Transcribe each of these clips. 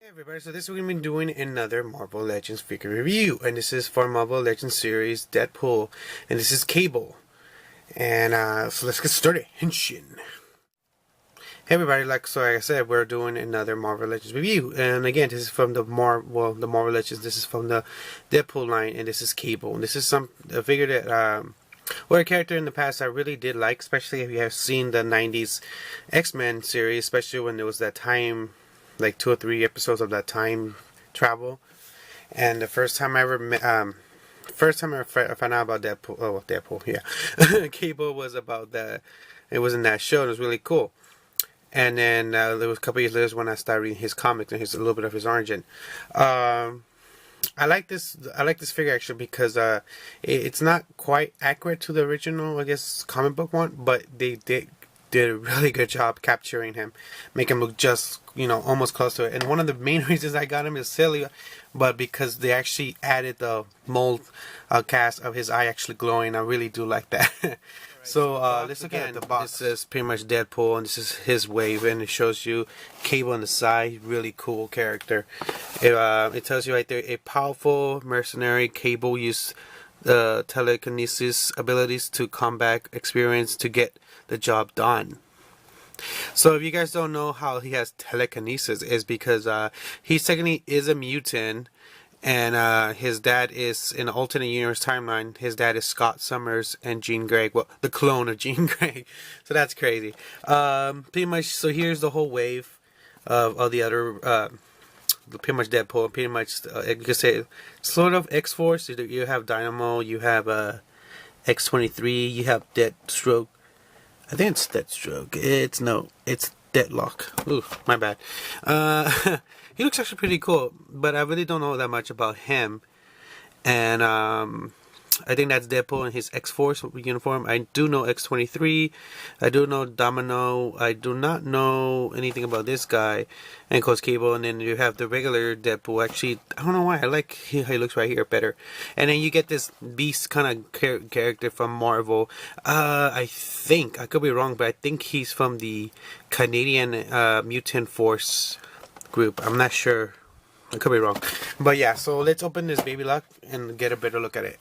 Hey everybody, so this week we've been doing another Marvel Legends figure review, and this is for Marvel Legends series Deadpool, and this is Cable. And so let's get started. Henshin. Hey everybody, like I said, we're doing another Marvel Legends review, and again, this is from the Marvel Legends. This is from the Deadpool line, and this is Cable. And this is a figure that a character in the past I really did like, especially if you have seen the '90s X-Men series, especially when there was that time. Like 2 or 3 episodes of that time travel, and the first time I ever found out about Deadpool, yeah, Cable was about that. It was in that show, and it was really cool. And then there was a couple years later when I started reading his comics and a little bit of his origin. I like this. I like this figure actually because it's not quite accurate to the original, I guess, comic book one, but they did a really good job capturing him, make him look just, almost close to it. And one of the main reasons I got him is silly, but because they actually added the mold cast of his eye actually glowing. I really do like that. So let's look at the box. This is pretty much Deadpool, and this is his wave, and it shows you Cable on the side. Really cool character. It tells you right there, a powerful mercenary. Cable used telekinesis abilities to combat experience to get the job done. So if you guys don't know how he has telekinesis, is because he technically is a mutant, and his dad is in the alternate universe timeline. His dad is Scott Summers and Jean Grey, well, the clone of Jean Grey. So that's crazy. Pretty much. So here's the whole wave of the other. Pretty much Deadpool. Pretty much you could say sort of X-Force. You have Dynamo. You have X-23. You have Deathstroke. I think it's Deathstroke. It's Deadlock. Ooh, my bad. He looks actually pretty cool, but I really don't know that much about him. And I think that's Deadpool in his X-Force uniform. I do know X-23. I do know Domino. I do not know anything about this guy. And of course Cable. And then you have the regular Deadpool. Actually, I don't know why. I like how he looks right here better. And then you get this Beast kind of character from Marvel. I think, I could be wrong, but I think he's from the Canadian Mutant Force group. I'm not sure. I could be wrong. But yeah, so let's open this baby lock and get a better look at it.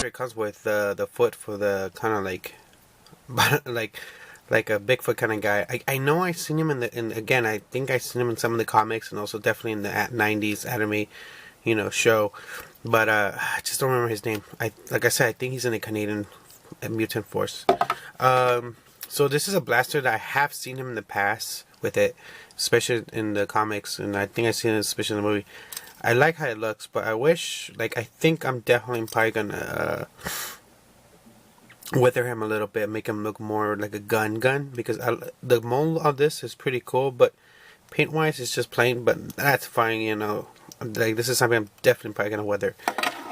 It comes with the foot for the kind of like like a Bigfoot kind of guy. I know I've seen him again, I think I've seen him in some of the comics and also definitely in the 90s anime, show. But I just don't remember his name. Like I said, I think he's in the Canadian Mutant Force. So this is a blaster that I have seen him in the past with it, especially in the comics, and I think I've seen it especially in the movie. I like how it looks, but I wish, I think I'm definitely probably gonna wither him a little bit, make him look more like a gun, because the mold of this is pretty cool, but paint wise it's just plain, but that's fine, this is something I'm definitely probably gonna weather,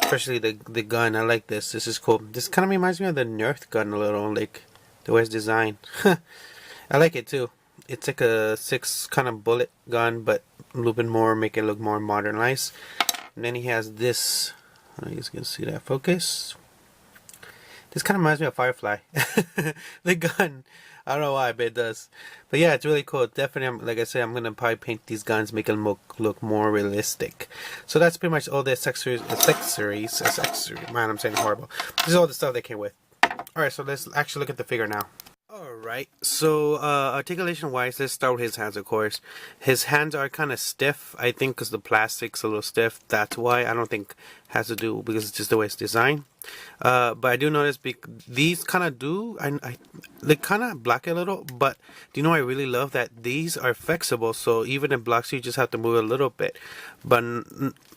especially the gun. I like this is cool. This kind of reminds me of the Nerf gun a little, like the way it's designed. I like it too. It's like a 6 kind of bullet gun, but a little bit more, make it look more modernized. And then he has this. You guys can see that focus. This kind of reminds me of Firefly. The gun. I don't know why, but it does. But yeah, it's really cool. Definitely, like I said, I'm gonna probably paint these guns, make them look more realistic. So that's pretty much all the accessories. Man, I'm saying horrible. This is all the stuff they came with. Alright, so let's actually look at the figure now. Alright, so articulation wise, let's start with his hands, of course. His hands are kind of stiff, I think, because the plastic's a little stiff. That's why. I don't think it has to do because it's just the way it's designed. But I do notice these kind of they kind of block it a little, but do you know I really love that these are flexible, so even in blocks you just have to move a little bit. But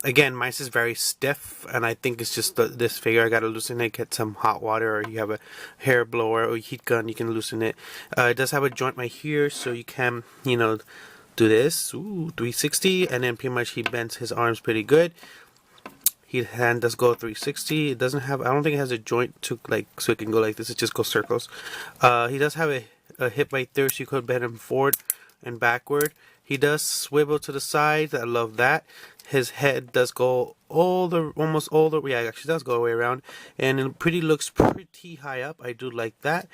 again, mine is very stiff, and I think it's just this figure. I gotta loosen it, get some hot water, or you have a hair blower or heat gun, you can loosen it. it. It does have a joint right here, so you can, you know, do this. Ooh, 360, and then pretty much he bends his arms pretty good. His hand does go 360. It doesn't have, I don't think it has a joint to like, so it can go like this. It just goes circles. He does have a hip right there, so you could bend him forward and backward. He does swivel to the side. I love that. His head does go almost all the way. Yeah, it actually does go all the way around, and it looks pretty high up. I do like that.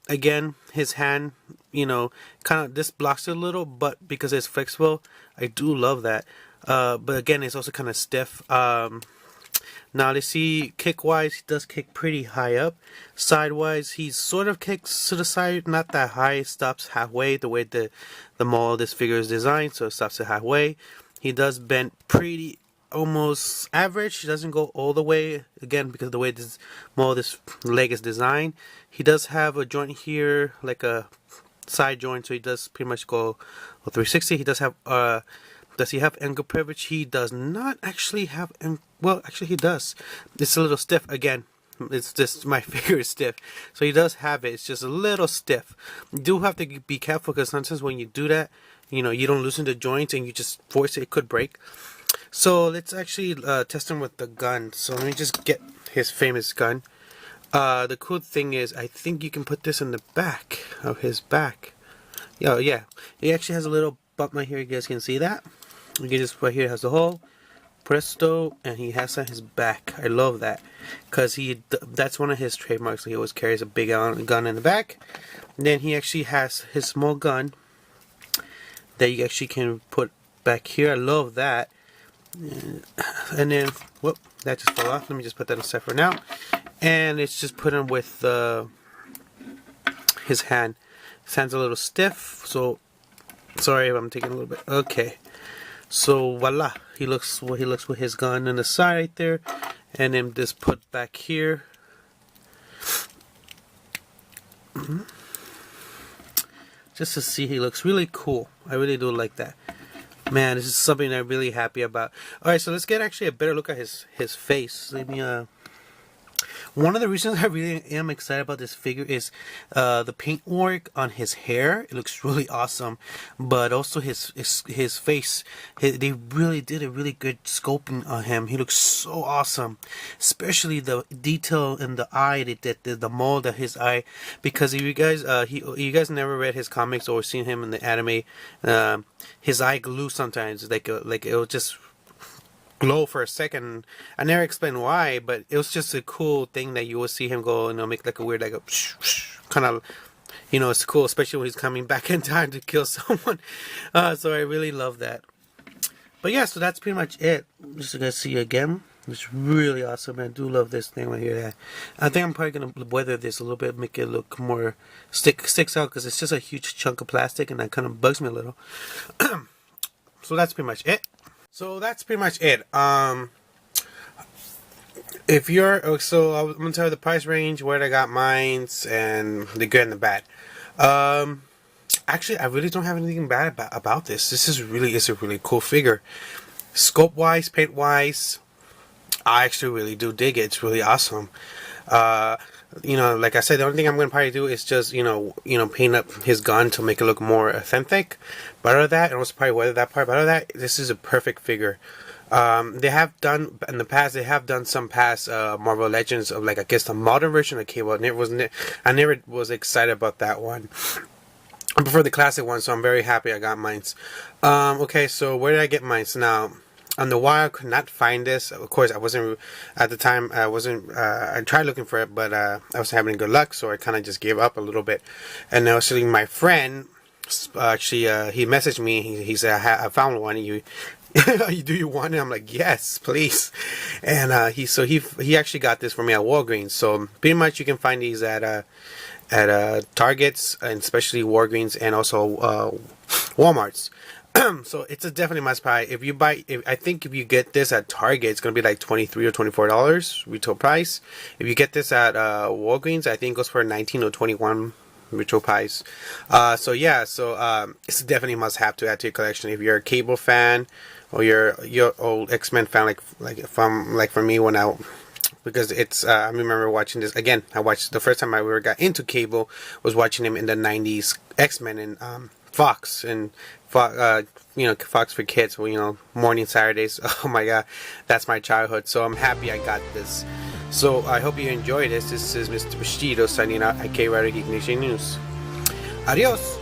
Again, his hand, you know, kind of this blocks it a little, but because it's flexible, I do love that. But again, it's also kind of stiff. Now let's see, kick wise, he does kick pretty high up. Sidewise, he sort of kicks to the side, not that high. It stops halfway, the way the mold of this figure is designed, so it stops at halfway. He does bend pretty almost average. He doesn't go all the way, again, because of the way this mold, this leg is designed. He does have a joint here, like a side joint, so he does pretty much go 360. He does have does he have ankle privilege? He does not actually have, well, actually he does. It's a little stiff. Again, it's just my figure is stiff, so he does have it. It's just a little stiff. You do have to be careful, because sometimes when you do that, you know, you don't loosen the joints and you just force it, it could break. So let's actually test him with the gun. So let me just get his famous gun. The cool thing is, I think you can put this in the back of his back. Yeah, he actually has a little bump right here. You guys can see that. You can just, right here has the hole, presto, and he has on his back. I love that, because that's one of his trademarks. He always carries a big gun in the back. And then he actually has his small gun that you actually can put back here. I love that. And then, whoop, that just fell off. Let me just put that aside for now. And it's just put him with his hand. His hand's a little stiff, so sorry if I'm taking a little bit. Okay. So voila, he looks with his gun on the side right there, and then just put back here. Just to see, he looks really cool. I really do like that. Man, this is something I'm really happy about. All right, so let's get actually a better look at his face. Let me one of the reasons I really am excited about this figure is the paint work on his hair. It looks really awesome, but also his face. They really did a really good sculpting on him. He looks so awesome, especially the detail in the eye. They did the mold of his eye. Because if you guys you guys never read his comics or seen him in the anime, his eye glue sometimes like it will just glow for a second. I never explained why, but it was just a cool thing that you will see him go, you know, make like a weird, like a kind of, you know, it's cool, especially when he's coming back in time to kill someone. So I really love that. But yeah, so that's pretty much it. Just to see you again. It's really awesome. I do love this thing right here. I think I'm probably gonna weather this a little bit, make it look more sticks out, because it's just a huge chunk of plastic, and that kind of bugs me a little. So that's pretty much it. If you're, so I'm gonna tell you the price range, where I got mines, and the good and the bad. Actually, I really don't have anything bad about this. This is a really cool figure. Scope wise, paint wise, I actually really do dig it. It's really awesome. You know, like I said, the only thing I'm gonna probably do is just you know paint up his gun to make it look more authentic. But other than that, and also probably weather that part. But other than that, this is a perfect figure. They have done in the past. They have done some past Marvel Legends of, like, I guess the modern version of Cable. I never was excited about that one. I prefer the classic one, so I'm very happy I got mine. Okay, so where did I get mine? Now, on the wire, I could not find this. Of course, I wasn't at the time. I tried looking for it, but I wasn't having good luck, so I kind of just gave up a little bit. And actually, my friend actually he messaged me. He said, I found one. Do you want it? I'm like, yes, please. And he actually got this for me at Walgreens. So pretty much you can find these at Targets, and especially Walgreens, and also Walmart's. So it's a definitely must buy. I think if you get this at Target, it's gonna be like $23 or $24 retail price. If you get this at Walgreens, I think it goes for $19 or $21 retail price. So it's definitely must have to add to your collection if you're a Cable fan, or you're old X-Men fan, like for me when because it's. I remember watching this again. I watched the first time I ever got into cable was watching him in the '90s X-Men and Fox and Fox for Kids. Well, morning Saturdays. Oh my God, that's my childhood. So I'm happy I got this. So I hope you enjoy this. This is Mr. Bushido signing out at K Radio Geek Nation News. Adios.